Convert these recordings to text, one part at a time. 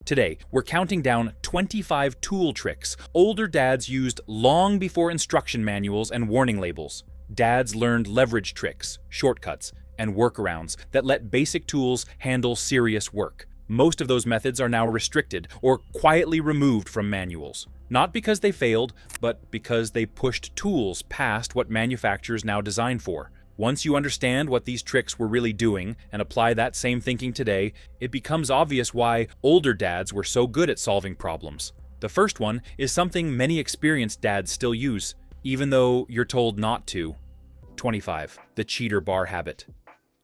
Today, we're counting down 25 tool tricks older dads used long before instruction manuals and warning labels. Dads learned leverage tricks, shortcuts, and workarounds that let basic tools handle serious work. Most of those methods are now restricted or quietly removed from manuals. Not because they failed, but because they pushed tools past what manufacturers now design for. Once you understand what these tricks were really doing and apply that same thinking today, it becomes obvious why older dads were so good at solving problems. The first one is something many experienced dads still use, even though you're told not to. 25. The cheater bar habit.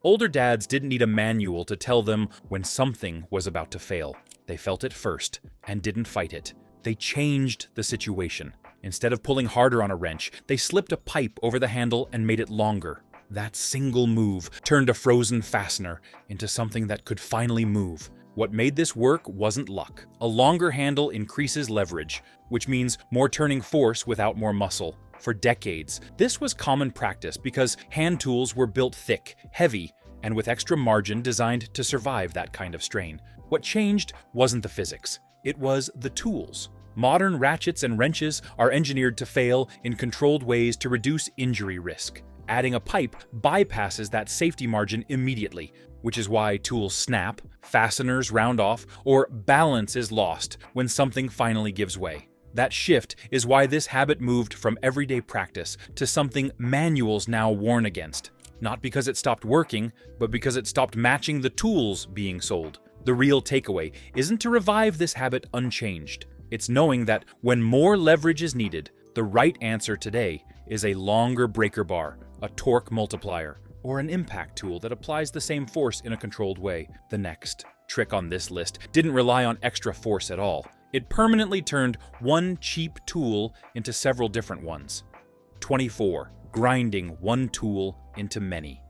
Older dads didn't need a manual to tell them when something was about to fail. They felt it first and didn't fight it. They changed the situation. Instead of pulling harder on a wrench, they slipped a pipe over the handle and made it longer. That single move turned a frozen fastener into something that could finally move. What made this work wasn't luck. A longer handle increases leverage, which means more turning force without more muscle. For decades, this was common practice because hand tools were built thick, heavy, and with extra margin designed to survive that kind of strain. What changed wasn't the physics, it was the tools. Modern ratchets and wrenches are engineered to fail in controlled ways to reduce injury risk. Adding a pipe bypasses that safety margin immediately, which is why tools snap, fasteners round off, or balance is lost when something finally gives way. That shift is why this habit moved from everyday practice to something manuals now warn against. Not because it stopped working, but because it stopped matching the tools being sold. The real takeaway isn't to revive this habit unchanged. It's knowing that when more leverage is needed, the right answer today is a longer breaker bar, a torque multiplier, or an impact tool that applies the same force in a controlled way. The next trick on this list didn't rely on extra force at all. It permanently turned one cheap tool into several different ones. 24. Grinding one tool into many.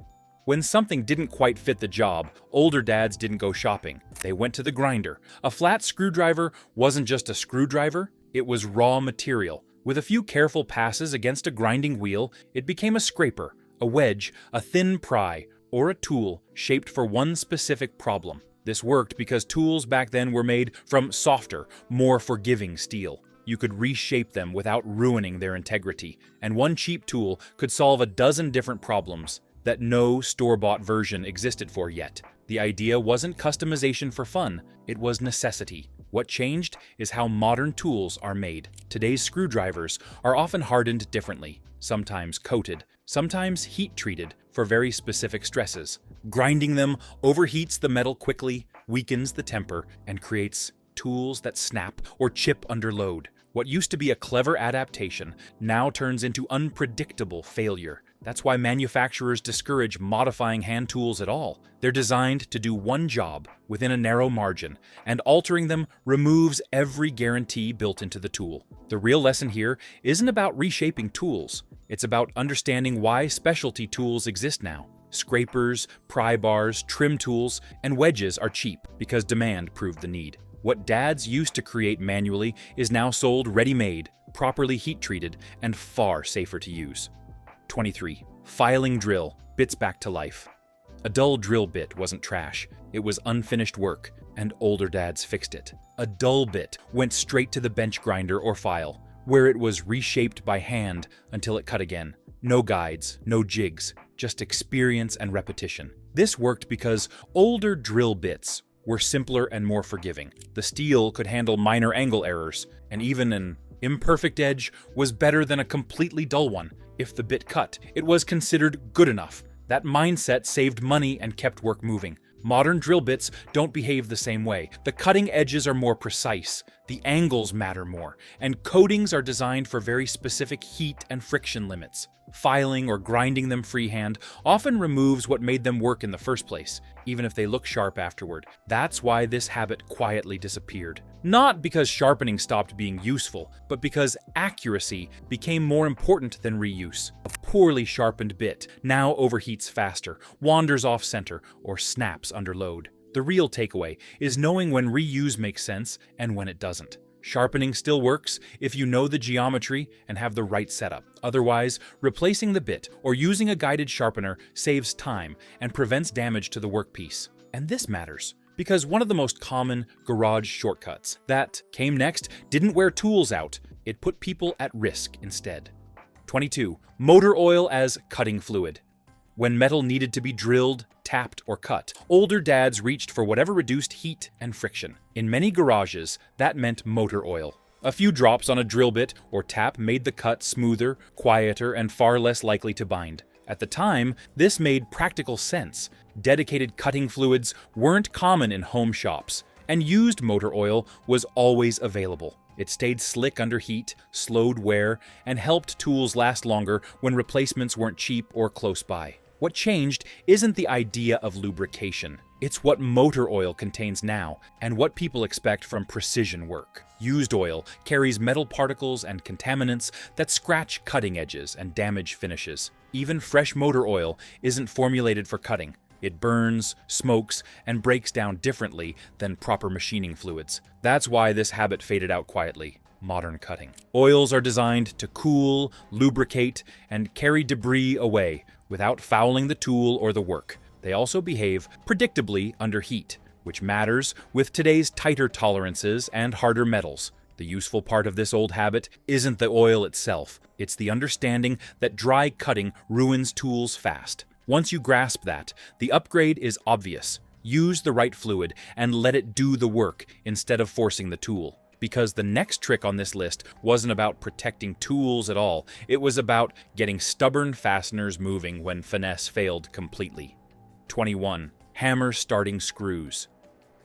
When something didn't quite fit the job, older dads didn't go shopping. They went to the grinder. A flat screwdriver wasn't just a screwdriver, it was raw material. With a few careful passes against a grinding wheel, it became a scraper, a wedge, a thin pry, or a tool shaped for one specific problem. This worked because tools back then were made from softer, more forgiving steel. You could reshape them without ruining their integrity, and one cheap tool could solve a dozen different problems that no store-bought version existed for yet. The idea wasn't customization for fun, it was necessity. What changed is how modern tools are made. Today's screwdrivers are often hardened differently, sometimes coated, sometimes heat-treated for very specific stresses. Grinding them overheats the metal quickly, weakens the temper, and creates tools that snap or chip under load. What used to be a clever adaptation now turns into unpredictable failure. That's why manufacturers discourage modifying hand tools at all. They're designed to do one job within a narrow margin, and altering them removes every guarantee built into the tool. The real lesson here isn't about reshaping tools. It's about understanding why specialty tools exist now. Scrapers, pry bars, trim tools, and wedges are cheap because demand proved the need. What dads used to create manually is now sold ready-made, properly heat-treated, and far safer to use. 23. Filing drill, bits back to life. A dull drill bit wasn't trash, it was unfinished work, and older dads fixed it. A dull bit went straight to the bench grinder or file, where it was reshaped by hand until it cut again. No guides, no jigs, just experience and repetition. This worked because older drill bits were simpler and more forgiving. The steel could handle minor angle errors, and even an imperfect edge was better than a completely dull one. If the bit cut, it was considered good enough. That mindset saved money and kept work moving. Modern drill bits don't behave the same way. The cutting edges are more precise, the angles matter more, and coatings are designed for very specific heat and friction limits. Filing or grinding them freehand often removes what made them work in the first place, even if they look sharp afterward. That's why this habit quietly disappeared. Not because sharpening stopped being useful, but because accuracy became more important than reuse. A poorly sharpened bit now overheats faster, wanders off center, or snaps under load. The real takeaway is knowing when reuse makes sense and when it doesn't. Sharpening still works if you know the geometry and have the right setup. Otherwise, replacing the bit or using a guided sharpener saves time and prevents damage to the workpiece. And this matters because one of the most common garage shortcuts that came next didn't wear tools out, it put people at risk instead. 22. Motor oil as cutting fluid. When metal needed to be drilled, tapped, or cut, older dads reached for whatever reduced heat and friction. In many garages, that meant motor oil. A few drops on a drill bit or tap made the cut smoother, quieter, and far less likely to bind. At the time, this made practical sense. Dedicated cutting fluids weren't common in home shops, and used motor oil was always available. It stayed slick under heat, slowed wear, and helped tools last longer when replacements weren't cheap or close by. What changed isn't the idea of lubrication. It's what motor oil contains now, and what people expect from precision work. Used oil carries metal particles and contaminants that scratch cutting edges and damage finishes. Even fresh motor oil isn't formulated for cutting. It burns, smokes, and breaks down differently than proper machining fluids. That's why this habit faded out quietly. Modern cutting. Oils are designed to cool, lubricate, and carry debris away without fouling the tool or the work. They also behave predictably under heat, which matters with today's tighter tolerances and harder metals. The useful part of this old habit isn't the oil itself, it's the understanding that dry cutting ruins tools fast. Once you grasp that, the upgrade is obvious. Use the right fluid and let it do the work instead of forcing the tool. Because the next trick on this list wasn't about protecting tools at all, it was about getting stubborn fasteners moving when finesse failed completely. 21. Hammer starting screws.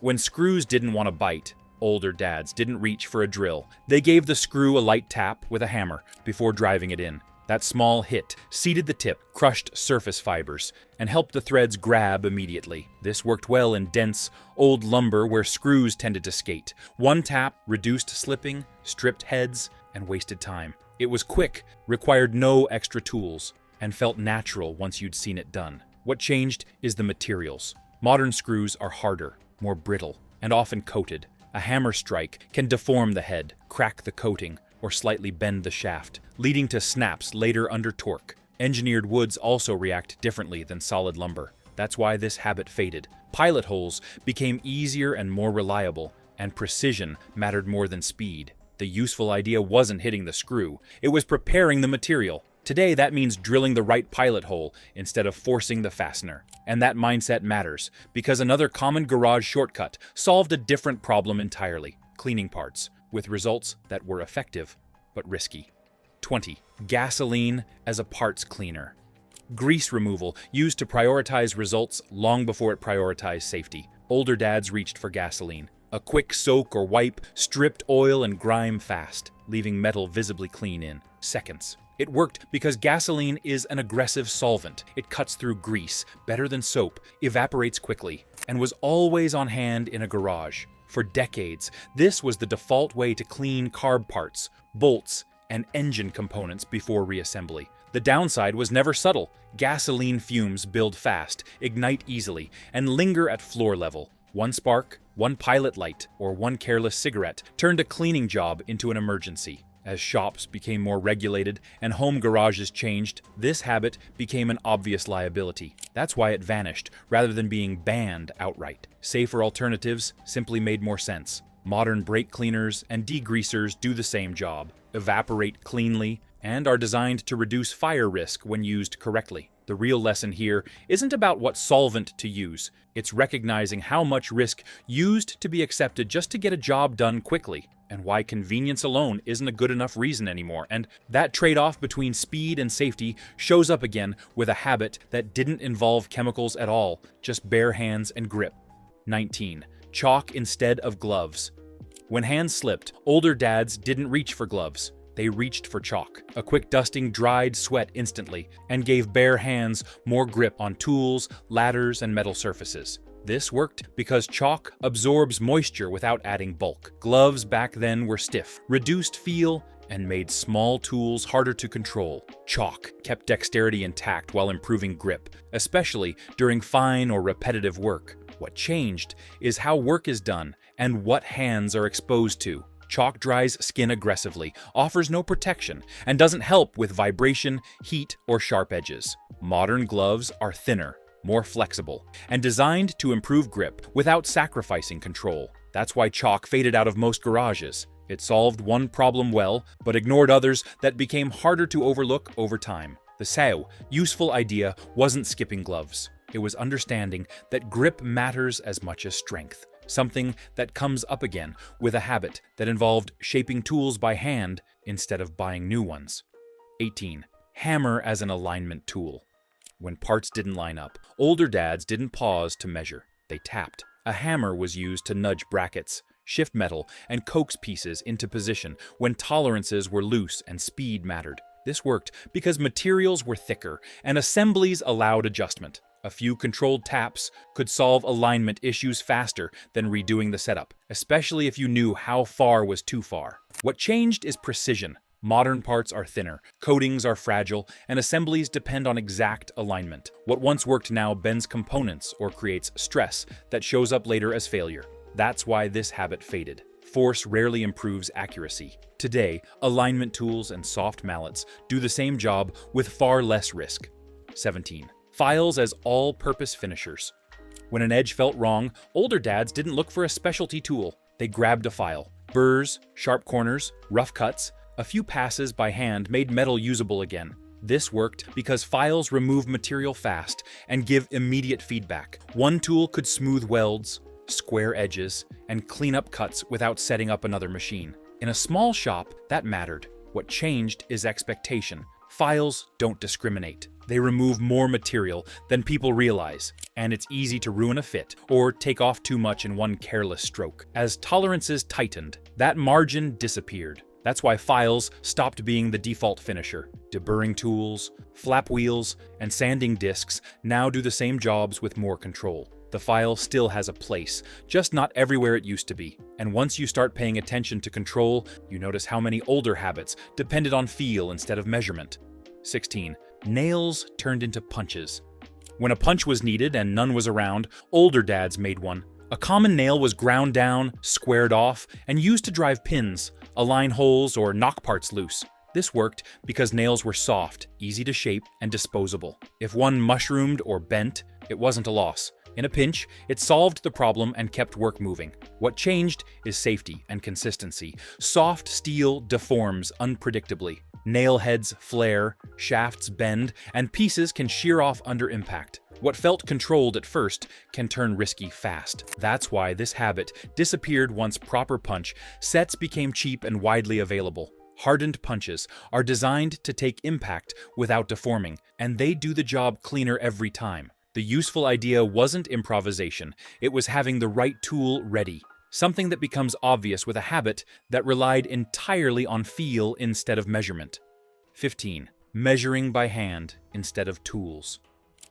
When screws didn't want to bite, older dads didn't reach for a drill. They gave the screw a light tap with a hammer before driving it in. That small hit seeded the tip, crushed surface fibers, and helped the threads grab immediately. This worked well in dense, old lumber where screws tended to skate. One tap reduced slipping, stripped heads, and wasted time. It was quick, required no extra tools, and felt natural once you'd seen it done. What changed is the materials. Modern screws are harder, more brittle, and often coated. A hammer strike can deform the head, crack the coating, or slightly bend the shaft, leading to snaps later under torque. Engineered woods also react differently than solid lumber. That's why this habit faded. Pilot holes became easier and more reliable, and precision mattered more than speed. The useful idea wasn't hitting the screw, it was preparing the material. Today, that means drilling the right pilot hole instead of forcing the fastener. And that mindset matters, because another common garage shortcut solved a different problem entirely: cleaning parts, with results that were effective but risky. 20. Gasoline as a parts cleaner. Grease removal used to prioritize results long before it prioritized safety. Older dads reached for gasoline. A quick soak or wipe stripped oil and grime fast, leaving metal visibly clean in seconds. It worked because gasoline is an aggressive solvent. It cuts through grease better than soap, evaporates quickly, and was always on hand in a garage. For decades, this was the default way to clean carb parts, bolts, and engine components before reassembly. The downside was never subtle. Gasoline fumes build fast, ignite easily, and linger at floor level. One spark, one pilot light, or one careless cigarette turned a cleaning job into an emergency. As shops became more regulated and home garages changed, this habit became an obvious liability. That's why it vanished, rather than being banned outright. Safer alternatives simply made more sense. Modern brake cleaners and degreasers do the same job, evaporate cleanly, and are designed to reduce fire risk when used correctly. The real lesson here isn't about what solvent to use. It's recognizing how much risk used to be accepted just to get a job done quickly, and why convenience alone isn't a good enough reason anymore. And that trade-off between speed and safety shows up again with a habit that didn't involve chemicals at all, just bare hands and grip. 19. Chalk instead of gloves. When hands slipped, older dads didn't reach for gloves. They reached for chalk. A quick dusting dried sweat instantly and gave bare hands more grip on tools, ladders, and metal surfaces. This worked because chalk absorbs moisture without adding bulk. Gloves back then were stiff, reduced feel, and made small tools harder to control. Chalk kept dexterity intact while improving grip, especially during fine or repetitive work. What changed is how work is done and what hands are exposed to. Chalk dries skin aggressively, offers no protection, and doesn't help with vibration, heat, or sharp edges. Modern gloves are thinner, more flexible, and designed to improve grip without sacrificing control. That's why chalk faded out of most garages. It solved one problem well, but ignored others that became harder to overlook over time. The saw, useful idea, wasn't skipping gloves. It was understanding that grip matters as much as strength. Something that comes up again with a habit that involved shaping tools by hand instead of buying new ones. 18. Hammer as an alignment tool. When parts didn't line up, older dads didn't pause to measure. They tapped. A hammer was used to nudge brackets, shift metal, and coax pieces into position when tolerances were loose and speed mattered. This worked because materials were thicker and assemblies allowed adjustment. A few controlled taps could solve alignment issues faster than redoing the setup, especially if you knew how far was too far. What changed is precision. Modern parts are thinner, coatings are fragile, and assemblies depend on exact alignment. What once worked now bends components or creates stress that shows up later as failure. That's why this habit faded. Force rarely improves accuracy. Today, alignment tools and soft mallets do the same job with far less risk. 17. Files as all-purpose finishers. When an edge felt wrong, older dads didn't look for a specialty tool. They grabbed a file. Burrs, sharp corners, rough cuts, a few passes by hand made metal usable again. This worked because files remove material fast and give immediate feedback. One tool could smooth welds, square edges, and clean up cuts without setting up another machine. In a small shop, that mattered. What changed is expectation. Files don't discriminate. They remove more material than people realize, and it's easy to ruin a fit or take off too much in one careless stroke. As tolerances tightened, that margin disappeared. That's why files stopped being the default finisher. Deburring tools, flap wheels, and sanding discs now do the same jobs with more control. The file still has a place, just not everywhere it used to be. And once you start paying attention to control, you notice how many older habits depended on feel instead of measurement. 16. Nails turned into punches. When a punch was needed and none was around, older dads made one. A common nail was ground down, squared off, and used to drive pins, align holes, or knock parts loose. This worked because nails were soft, easy to shape, and disposable. If one mushroomed or bent, it wasn't a loss. In a pinch, it solved the problem and kept work moving. What changed is safety and consistency. Soft steel deforms unpredictably. Nail heads flare, shafts bend, and pieces can shear off under impact. What felt controlled at first can turn risky fast. That's why this habit disappeared once proper punch sets became cheap and widely available. Hardened punches are designed to take impact without deforming, and they do the job cleaner every time. The useful idea wasn't improvisation, it was having the right tool ready. Something that becomes obvious with a habit that relied entirely on feel instead of measurement. 15. Measuring by hand instead of tools.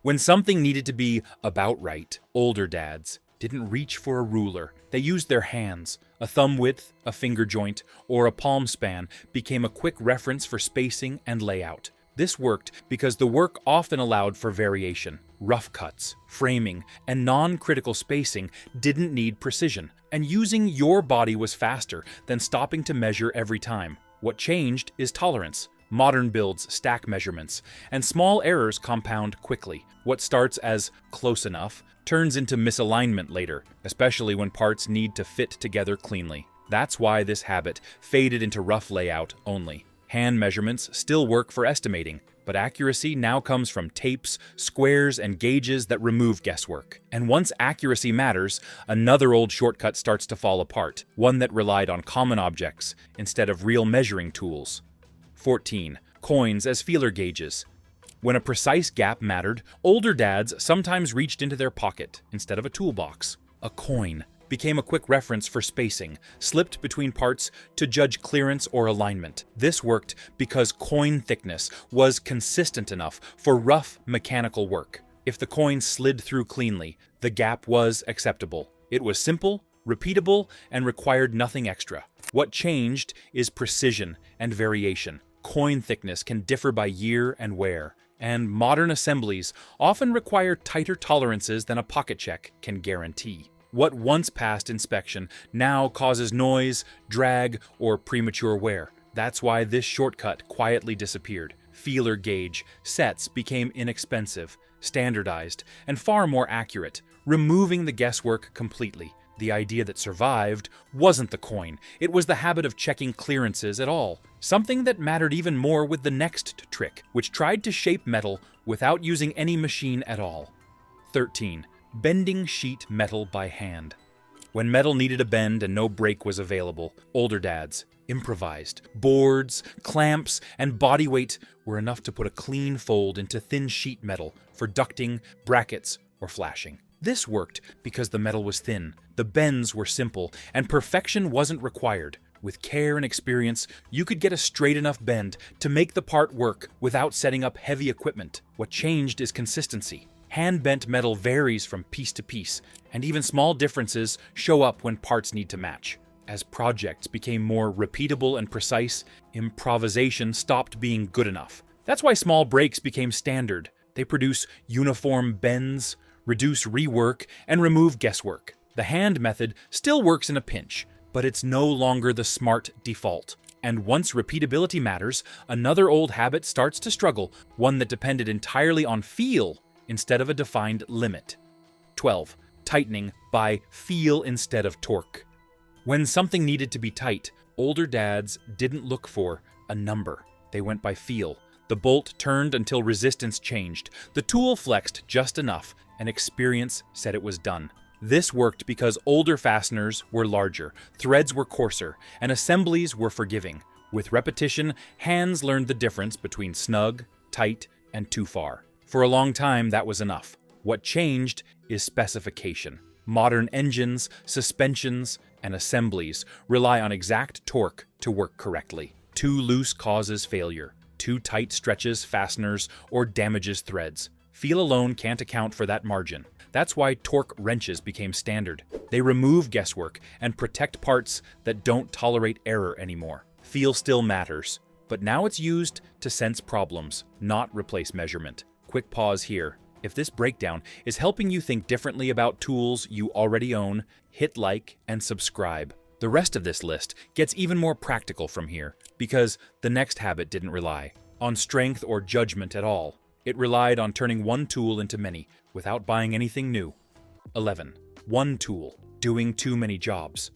When something needed to be about right, older dads didn't reach for a ruler. They used their hands. A thumb width, a finger joint, or a palm span became a quick reference for spacing and layout. This worked because the work often allowed for variation. Rough cuts, framing, and non-critical spacing didn't need precision, and using your body was faster than stopping to measure every time. What changed is tolerance. Modern builds stack measurements, and small errors compound quickly. What starts as close enough turns into misalignment later, especially when parts need to fit together cleanly. That's why this habit faded into rough layout only. Hand measurements still work for estimating, but accuracy now comes from tapes, squares, and gauges that remove guesswork. And once accuracy matters, another old shortcut starts to fall apart, one that relied on common objects instead of real measuring tools. 14. Coins as feeler gauges. When a precise gap mattered, older dads sometimes reached into their pocket instead of a toolbox. A coin became a quick reference for spacing, slipped between parts to judge clearance or alignment. This worked because coin thickness was consistent enough for rough mechanical work. If the coin slid through cleanly, the gap was acceptable. It was simple, repeatable, and required nothing extra. What changed is precision and variation. Coin thickness can differ by year and wear, and modern assemblies often require tighter tolerances than a pocket check can guarantee. What once passed inspection now causes noise, drag, or premature wear. That's why this shortcut quietly disappeared. Feeler gauge sets became inexpensive. standardized, and far more accurate, removing the guesswork completely. The idea that survived wasn't the coin, it was the habit of checking clearances at all, something that mattered even more with the next trick, which tried to shape metal without using any machine at all. 13. Bending sheet metal by hand. When metal needed a bend and no brake was available, older dads improvised. Boards, clamps, and body weight were enough to put a clean fold into thin sheet metal for ducting, brackets, or flashing. This worked because the metal was thin, the bends were simple, and perfection wasn't required. With care and experience, you could get a straight enough bend to make the part work without setting up heavy equipment. What changed is consistency. Hand-bent metal varies from piece to piece, and even small differences show up when parts need to match. As projects became more repeatable and precise, improvisation stopped being good enough. That's why small breaks became standard. They produce uniform bends, reduce rework, and remove guesswork. The hand method still works in a pinch, but it's no longer the smart default. And once repeatability matters, another old habit starts to struggle, one that depended entirely on feel instead of a defined limit. 12. Tightening by feel instead of torque. When something needed to be tight, older dads didn't look for a number. They went by feel. The bolt turned until resistance changed. The tool flexed just enough, and experience said it was done. This worked because older fasteners were larger, threads were coarser, and assemblies were forgiving. With repetition, hands learned the difference between snug, tight, and too far. For a long time, that was enough. What changed is specification. Modern engines, suspensions, and assemblies rely on exact torque to work correctly. Too loose causes failure. Too tight stretches fasteners or damages threads. Feel alone can't account for that margin. That's why torque wrenches became standard. They remove guesswork and protect parts that don't tolerate error anymore. Feel still matters, but now it's used to sense problems, not replace measurement. Quick pause here. If this breakdown is helping you think differently about tools you already own, hit like and subscribe. The rest of this list gets even more practical from here, because the next habit didn't rely on strength or judgment at all. It relied on turning one tool into many, without buying anything new. 11. One tool, doing too many jobs.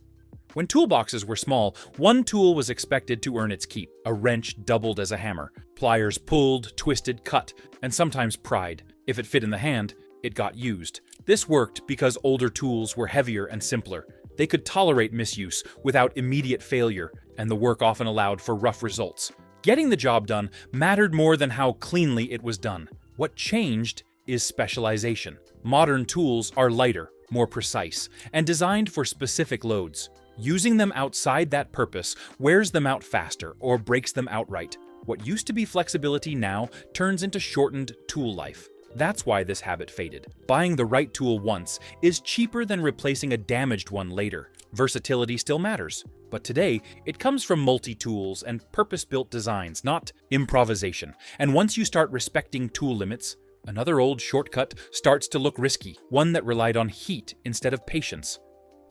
When toolboxes were small, one tool was expected to earn its keep. A wrench doubled as a hammer. Pliers pulled, twisted, cut, and sometimes pried. If it fit in the hand, it got used. This worked because older tools were heavier and simpler. They could tolerate misuse without immediate failure, and the work often allowed for rough results. Getting the job done mattered more than how cleanly it was done. What changed is specialization. Modern tools are lighter, more precise, and designed for specific loads. Using them outside that purpose wears them out faster or breaks them outright. What used to be flexibility now turns into shortened tool life. That's why this habit faded. Buying the right tool once is cheaper than replacing a damaged one later. Versatility still matters, but today it comes from multi-tools and purpose-built designs, not improvisation. And once you start respecting tool limits, another old shortcut starts to look risky, one that relied on heat instead of patience.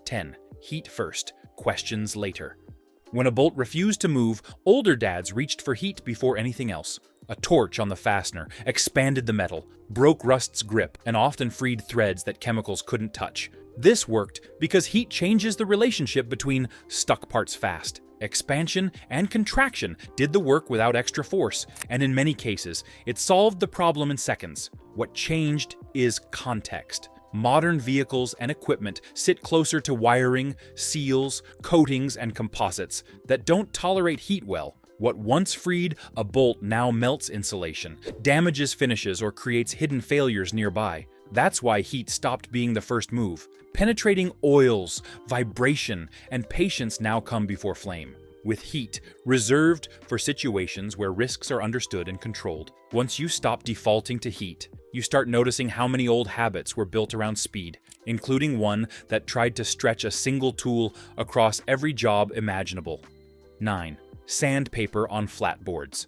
10. Heat first, questions later. When a bolt refused to move, older dads reached for heat before anything else. A torch on the fastener expanded the metal, broke rust's grip, and often freed threads that chemicals couldn't touch. This worked because heat changes the relationship between stuck parts fast. Expansion and contraction did the work without extra force, and in many cases, it solved the problem in seconds. What changed is context. Modern vehicles and equipment sit closer to wiring, seals, coatings, and composites that don't tolerate heat well. What once freed a bolt now melts insulation, damages finishes, or creates hidden failures nearby. That's why heat stopped being the first move. Penetrating oils, vibration, and patience now come before flame, with heat reserved for situations where risks are understood and controlled. Once you stop defaulting to heat, you start noticing how many old habits were built around speed, including one that tried to stretch a single tool across every job imaginable. 9. Sandpaper on flat boards.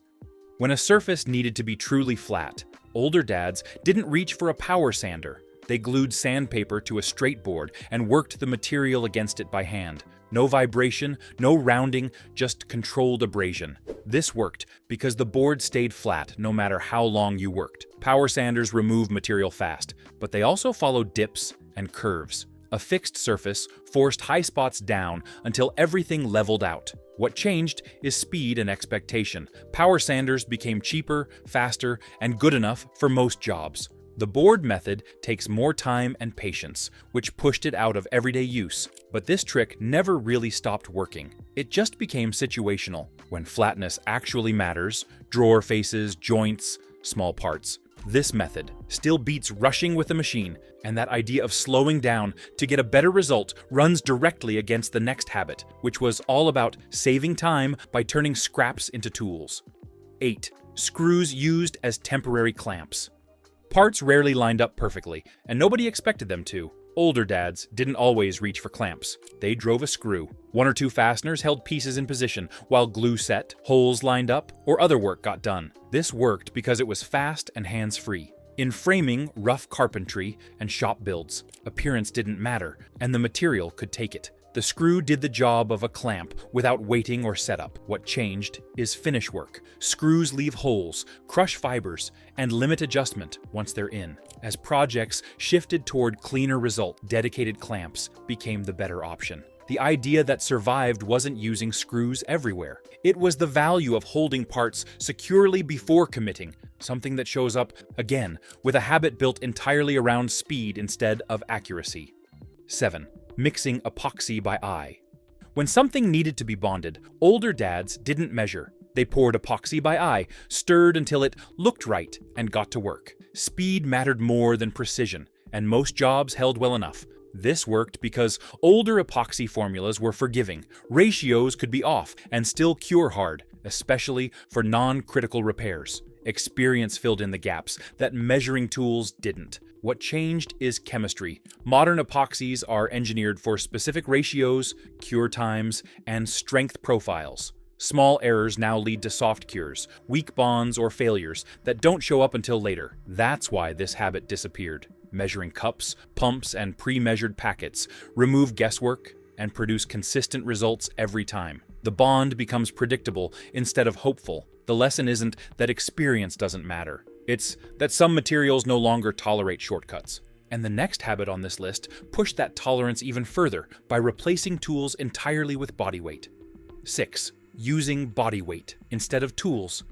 When a surface needed to be truly flat, older dads didn't reach for a power sander. They glued sandpaper to a straight board and worked the material against it by hand. No vibration, no rounding, just controlled abrasion. This worked because the board stayed flat no matter how long you worked. Power sanders remove material fast, but they also follow dips and curves. A fixed surface forced high spots down until everything leveled out. What changed is speed and expectation. Power sanders became cheaper, faster, and good enough for most jobs. The board method takes more time and patience, which pushed it out of everyday use. But this trick never really stopped working. It just became situational. When flatness actually matters, drawer faces, joints, small parts. This method still beats rushing with the machine, and that idea of slowing down to get a better result runs directly against the next habit, which was all about saving time by turning scraps into tools. 8. Screws used as temporary clamps. Parts rarely lined up perfectly, and nobody expected them to. Older dads didn't always reach for clamps. They drove a screw. One or two fasteners held pieces in position, while glue set, holes lined up, or other work got done. This worked because it was fast and hands-free. In framing, rough carpentry, and shop builds, appearance didn't matter, and the material could take it. The screw did the job of a clamp without weighting or setup. What changed is finish work. Screws leave holes, crush fibers, and limit adjustment once they're in. As projects shifted toward cleaner result, dedicated clamps became the better option. The idea that survived wasn't using screws everywhere. It was the value of holding parts securely before committing, something that shows up, again, with a habit built entirely around speed instead of accuracy. 7. Mixing epoxy by eye. When something needed to be bonded, older dads didn't measure. They poured epoxy by eye, stirred until it looked right, and got to work. Speed mattered more than precision, and most jobs held well enough. This worked because older epoxy formulas were forgiving. Ratios could be off and still cure hard, especially for non-critical repairs. Experience filled in the gaps that measuring tools didn't. What changed is chemistry. Modern epoxies are engineered for specific ratios, cure times, and strength profiles. Small errors now lead to soft cures, weak bonds, or failures that don't show up until later. That's why this habit disappeared. Measuring cups, pumps, and pre-measured packets remove guesswork and produce consistent results every time. The bond becomes predictable instead of hopeful. The lesson isn't that experience doesn't matter. It's that some materials no longer tolerate shortcuts. And the next habit on this list pushed that tolerance even further by replacing tools entirely with body weight. 6. Using body weight instead of tools.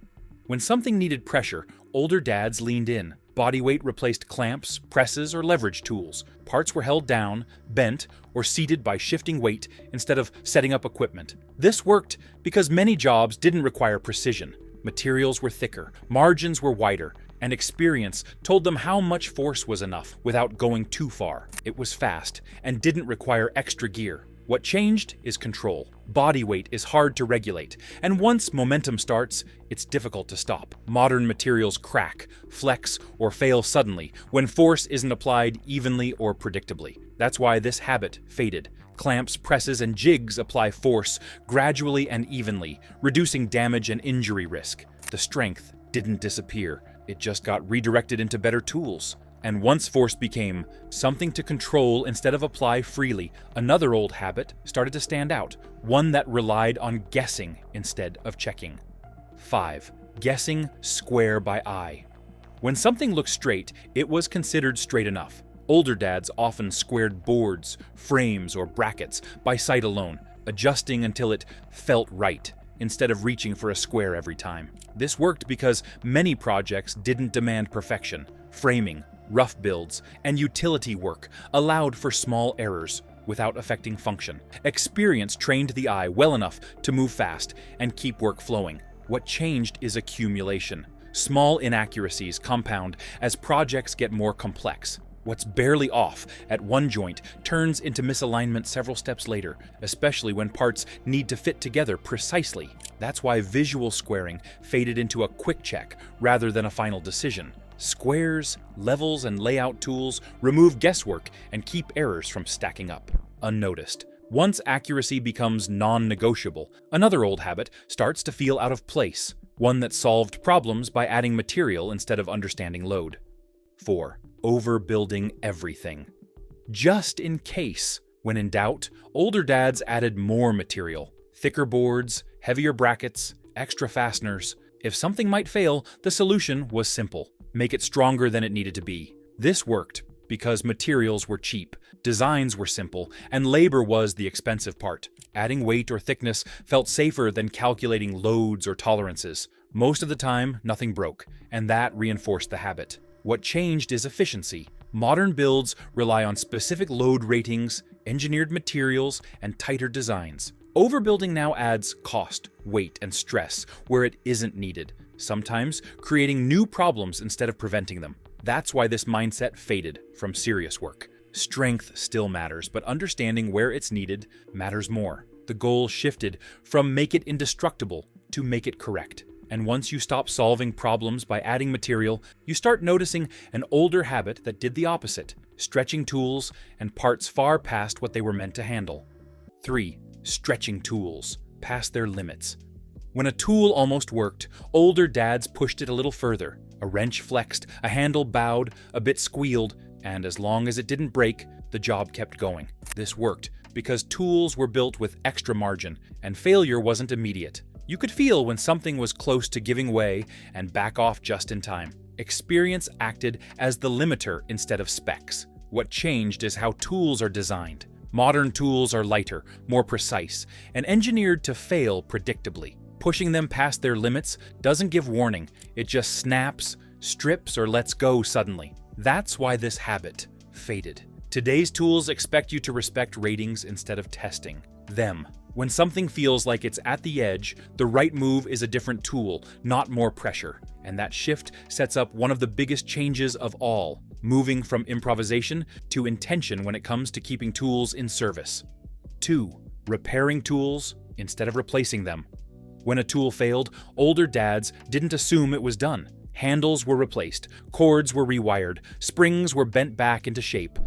When something needed pressure, older dads leaned in. Body weight replaced clamps, presses, or leverage tools. Parts were held down, bent, or seated by shifting weight instead of setting up equipment. This worked because many jobs didn't require precision. Materials were thicker, margins were wider, and experience told them how much force was enough without going too far. It was fast and didn't require extra gear. What changed is control. Body weight is hard to regulate, and once momentum starts, it's difficult to stop. Modern materials crack, flex, or fail suddenly when force isn't applied evenly or predictably. That's why this habit faded. Clamps, presses, and jigs apply force gradually and evenly, reducing damage and injury risk. The strength didn't disappear. It just got redirected into better tools. And once force became something to control instead of apply freely, another old habit started to stand out, one that relied on guessing instead of checking. 5. Guessing square by eye. When something looked straight, it was considered straight enough. Older dads often squared boards, frames, or brackets by sight alone, adjusting until it felt right, instead of reaching for a square every time. This worked because many projects didn't demand perfection. Framing, rough builds, and utility work allowed for small errors without affecting function. Experience trained the eye well enough to move fast and keep work flowing. What changed is accumulation. Small inaccuracies compound as projects get more complex. What's barely off at one joint turns into misalignment several steps later, especially when parts need to fit together precisely. That's why visual squaring faded into a quick check rather than a final decision. Squares, levels, and layout tools remove guesswork and keep errors from stacking up unnoticed. Once accuracy becomes non-negotiable, another old habit starts to feel out of place, one that solved problems by adding material instead of understanding load. 4. Overbuilding everything. Just in case. When in doubt, older dads added more material. Thicker boards, heavier brackets, extra fasteners. If something might fail, the solution was simple. Make it stronger than it needed to be. This worked because materials were cheap, designs were simple, and labor was the expensive part. Adding weight or thickness felt safer than calculating loads or tolerances. Most of the time, nothing broke, and that reinforced the habit. What changed is efficiency. Modern builds rely on specific load ratings, engineered materials, and tighter designs. Overbuilding now adds cost, weight, and stress where it isn't needed, sometimes creating new problems instead of preventing them. That's why this mindset faded from serious work. Strength still matters, but understanding where it's needed matters more. The goal shifted from make it indestructible to make it correct. And once you stop solving problems by adding material, you start noticing an older habit that did the opposite, stretching tools and parts far past what they were meant to handle. 3. Stretching tools past their limits. When a tool almost worked, older dads pushed it a little further. A wrench flexed, a handle bowed, a bit squealed, and as long as it didn't break, the job kept going. This worked because tools were built with extra margin, and failure wasn't immediate. You could feel when something was close to giving way and back off just in time. Experience acted as the limiter instead of specs. What changed is how tools are designed. Modern tools are lighter, more precise, and engineered to fail predictably. Pushing them past their limits doesn't give warning, it just snaps, strips, or lets go suddenly. That's why this habit faded. Today's tools expect you to respect ratings instead of testing them. When something feels like it's at the edge, the right move is a different tool, not more pressure. And that shift sets up one of the biggest changes of all, moving from improvisation to intention when it comes to keeping tools in service. 2. Repairing tools instead of replacing them. When a tool failed, older dads didn't assume it was done. Handles were replaced, cords were rewired, springs were bent back into shape,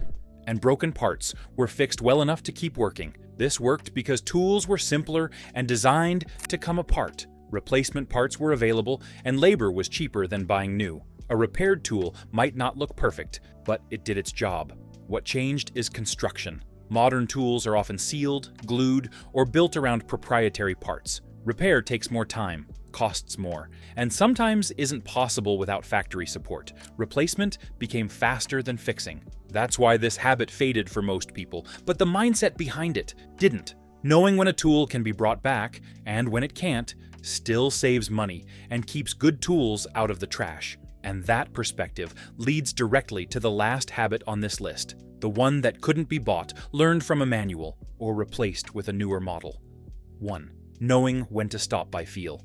and broken parts were fixed well enough to keep working. This worked because tools were simpler and designed to come apart. Replacement parts were available, and labor was cheaper than buying new. A repaired tool might not look perfect, but it did its job. What changed is construction. Modern tools are often sealed, glued, or built around proprietary parts. Repair takes more time, costs more, and sometimes isn't possible without factory support. Replacement became faster than fixing. That's why this habit faded for most people, but the mindset behind it didn't. Knowing when a tool can be brought back, and when it can't, still saves money and keeps good tools out of the trash. And that perspective leads directly to the last habit on this list, the one that couldn't be bought, learned from a manual, or replaced with a newer model. 1. Knowing when to stop by feel.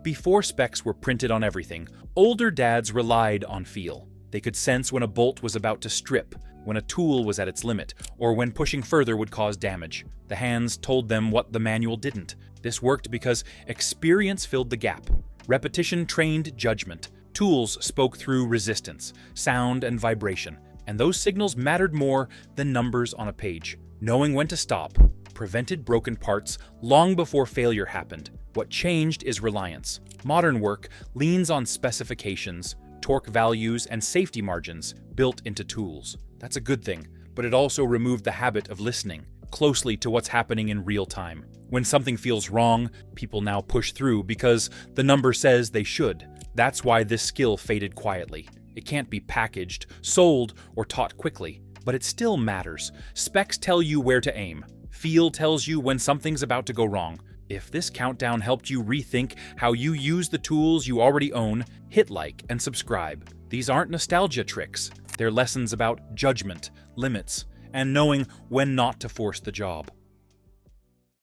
Before specs were printed on everything, older dads relied on feel. They could sense when a bolt was about to strip, when a tool was at its limit, or when pushing further would cause damage. The hands told them what the manual didn't. This worked because experience filled the gap. Repetition trained judgment. Tools spoke through resistance, sound, and vibration, and those signals mattered more than numbers on a page. Knowing when to stop prevented broken parts long before failure happened. What changed is reliance. Modern work leans on specifications, torque values, and safety margins built into tools. That's a good thing, but it also removed the habit of listening closely to what's happening in real time. When something feels wrong, people now push through because the number says they should. That's why this skill faded quietly. It can't be packaged, sold, or taught quickly, but it still matters. Specs tell you where to aim. Feel tells you when something's about to go wrong. If this countdown helped you rethink how you use the tools you already own, hit like and subscribe. These aren't nostalgia tricks. They're lessons about judgment, limits, and knowing when not to force the job.